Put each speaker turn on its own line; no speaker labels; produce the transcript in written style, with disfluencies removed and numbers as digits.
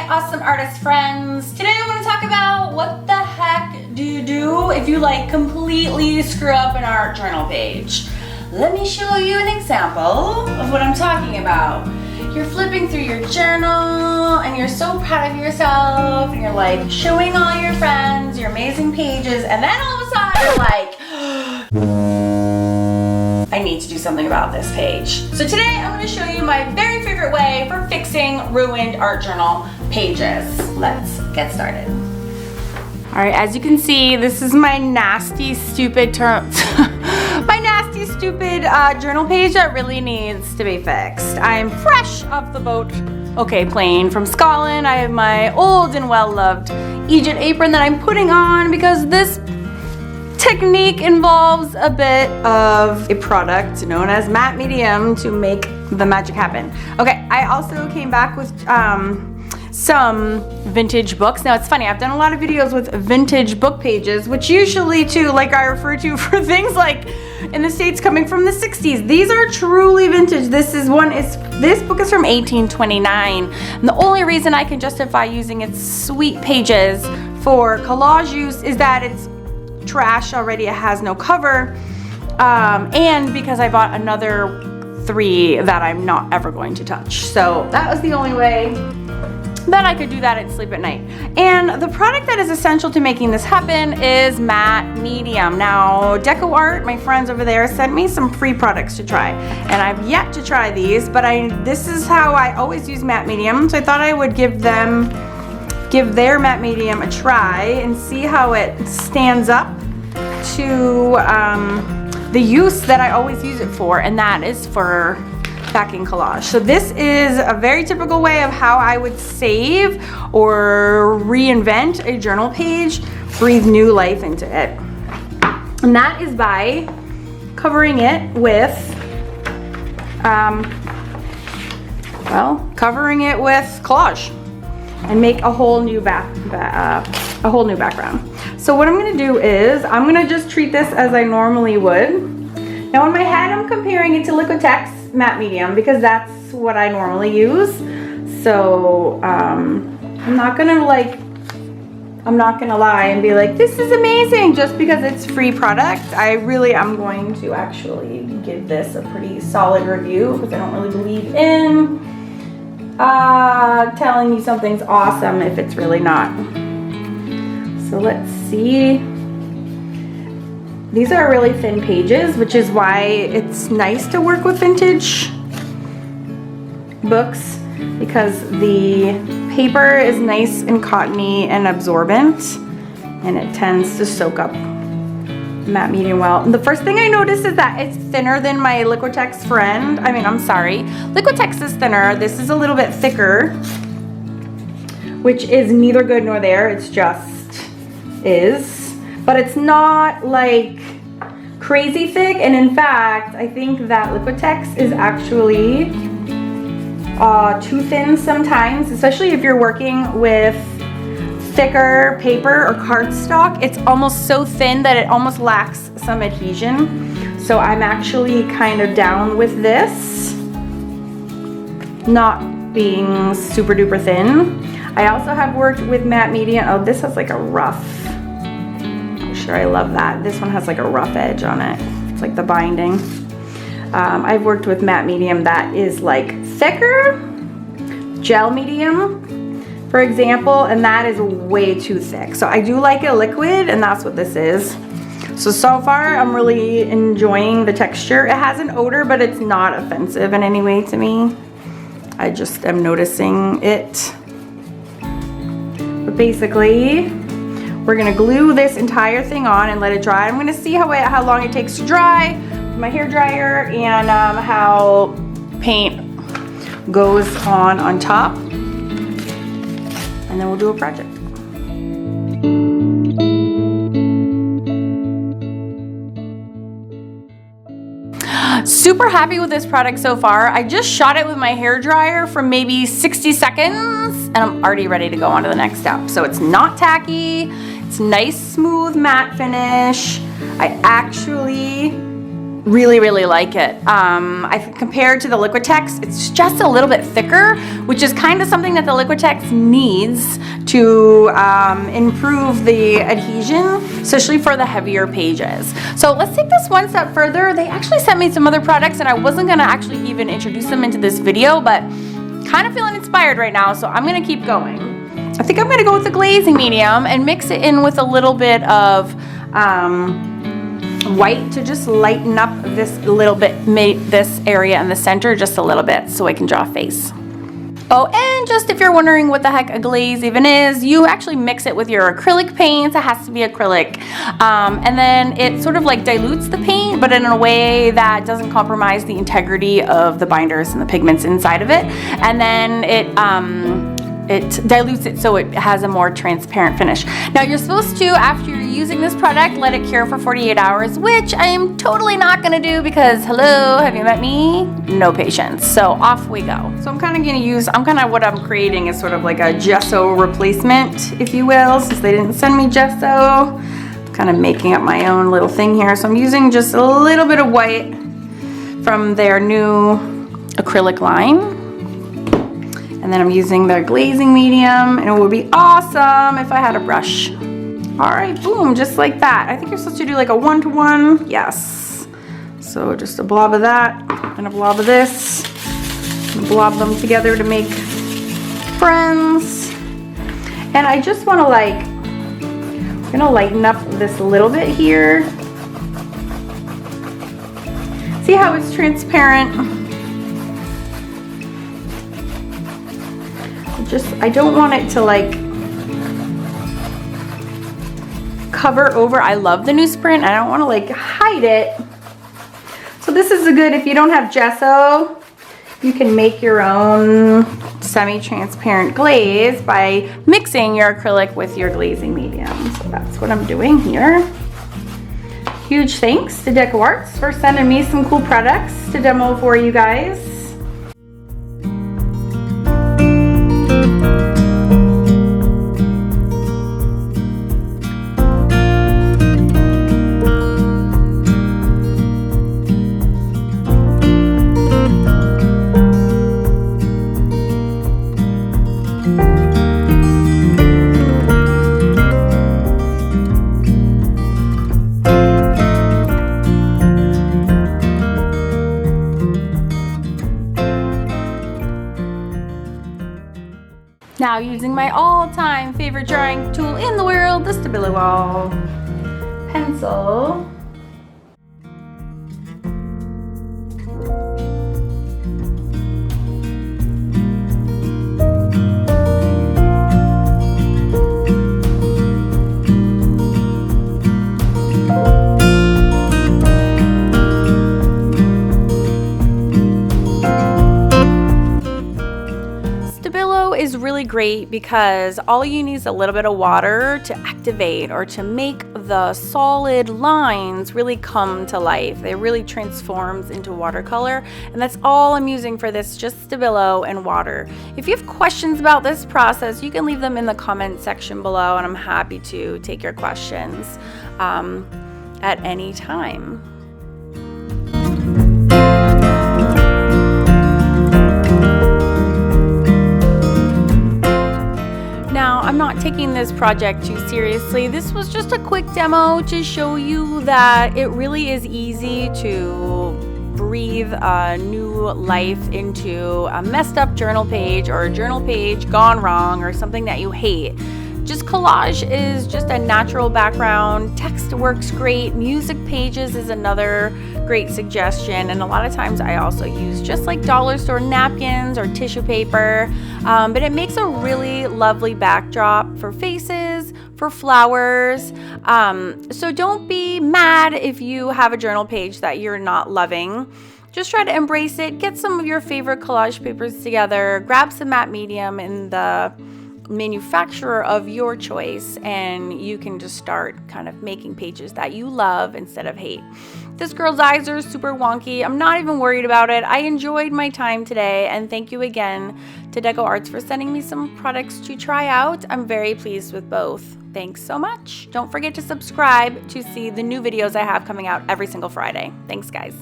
awesome artist friends. Today I want to talk about what the heck do you do if you like completely screw up an art journal page. Let me show you an example of what I'm talking about. You're flipping through your journal and you're so proud of yourself and you're like showing all your friends your amazing pages, and then all of a sudden you're like, I need to do something about this page. So today I'm going to show you my very favorite way for fixing ruined art journal pages. Let's get started. All right, as you can see, this is my nasty, stupid journal page that really needs to be fixed. I'm fresh off the boat, plane from Scotland. I have my old and well-loved Egypt apron that I'm putting on because this technique involves a bit of a product known as matte medium to make the magic happen. Okay, I also came back with some vintage books. Now it's funny, I've done a lot of videos with vintage book pages, which usually too, like I refer to for things like in the States coming from the 60s. These are truly vintage. This book is from 1829. And the only reason I can justify using its sweet pages for collage use is that it's trash already, it has no cover, and because I bought another 3 that I'm not ever going to touch. So that was the only way that I could do that and sleep at night. And the product that is essential to making this happen is matte medium. Now Deco Art, my friends over there, sent me some free products to try, and I've yet to try these, but this is how I always use matte medium, so I thought I would give their matte medium a try and see how it stands up to the use that I always use it for, and that is for backing collage. So this is a very typical way of how I would save or reinvent a journal page, breathe new life into it. And that is by covering it with collage and make a whole new background. So what I'm gonna do is I'm gonna just treat this as I normally would. Now in my head I'm comparing it to Liquitex matte medium because that's what I normally use. So I'm not gonna lie and be like, this is amazing just because it's free product. I really am going to actually give this a pretty solid review because I don't really believe in telling you something's awesome if it's really not. So let's see. These are really thin pages, which is why it's nice to work with vintage books, because the paper is nice and cottony and absorbent, and it tends to soak up matte medium well. And the first thing I noticed is that it's thinner than my Liquitex friend. Liquitex is thinner. This is a little bit thicker, which is neither good nor there. It's just is, but it's not like crazy thick. And in fact, I think that Liquitex is actually too thin sometimes, especially if you're working with thicker paper or cardstock. It's almost so thin that it almost lacks some adhesion. So I'm actually kind of down with this not being super duper thin. I also have worked with matte medium. Oh, this has like a rough, I'm sure I love that. This one has like a rough edge on it. It's like the binding. I've worked with matte medium that is like thicker, gel medium, for example, and that is way too thick. So I do like a liquid, and that's what this is. So far I'm really enjoying the texture. It has an odor, but it's not offensive in any way to me. I just am noticing it. But basically, we're gonna glue this entire thing on and let it dry. I'm gonna see how long it takes to dry with my hair dryer, and how paint goes on top. And then we'll do a project. Super happy with this product so far. I just shot it with my hair dryer for maybe 60 seconds and I'm already ready to go on to the next step. So it's not tacky, it's nice smooth matte finish. I actually really, really like it. I think compared to the Liquitex, it's just a little bit thicker, which is kind of something that the Liquitex needs to improve the adhesion, especially for the heavier pages. So let's take this one step further. They actually sent me some other products, and I wasn't gonna actually even introduce them into this video, but kind of feeling inspired right now, so I'm gonna keep going. I think I'm gonna go with the glazing medium and mix it in with a little bit of white to just lighten up this little bit, this area in the center just a little bit so I can draw a face. Oh, and just if you're wondering what the heck a glaze even is, you actually mix it with your acrylic paints. It has to be acrylic. And then it sort of like dilutes the paint, but in a way that doesn't compromise the integrity of the binders and the pigments inside of it. And then it dilutes it so it has a more transparent finish. Now you're supposed to, after you're using this product, let it cure for 48 hours, which I am totally not gonna do because, hello, have you met me? No patience. So off we go. So I'm kind of what I'm creating is sort of like a gesso replacement, if you will, since they didn't send me gesso. I'm kind of making up my own little thing here. So I'm using just a little bit of white from their new acrylic line. And then I'm using their glazing medium, and it would be awesome if I had a brush. All right, boom, just like that. I think you're supposed to do like a 1-to-1, yes. So just a blob of that and a blob of this. Blob them together to make friends. And I just wanna I'm gonna lighten up this a little bit here. See how it's transparent? I don't want it to cover over. I love the newsprint. I don't want to hide it. So this is a good, if you don't have gesso, you can make your own semi-transparent glaze by mixing your acrylic with your glazing medium. So that's what I'm doing here. Huge thanks to DecoArts for sending me some cool products to demo for you guys. Now using my all-time favorite drawing tool in the world, the Stabilo All Pencil. Is really great because all you need is a little bit of water to activate or to make the solid lines really come to life. It really transforms into watercolor, and that's all I'm using for this, just Stabilo and water. If you have questions about this process, you can leave them in the comment section below, and I'm happy to take your questions at any time. Now, I'm not taking this project too seriously. This was just a quick demo to show you that it really is easy to breathe a new life into a messed up journal page or a journal page gone wrong or something that you hate. Just collage is just a natural background. Text works great. Music pages is another great suggestion. And a lot of times I also use just like dollar store napkins or tissue paper. But it makes a really lovely backdrop for faces, for flowers. So don't be mad if you have a journal page that you're not loving. Just try to embrace it. Get some of your favorite collage papers together. Grab some matte medium in the manufacturer of your choice, and you can just start kind of making pages that you love instead of hate. This girl's eyes are super wonky. I'm not even worried about it. I enjoyed my time today, and thank you again to Deco Arts for sending me some products to try out. I'm very pleased with both. Thanks so much. Don't forget to subscribe to see the new videos I have coming out every single Friday. Thanks, guys.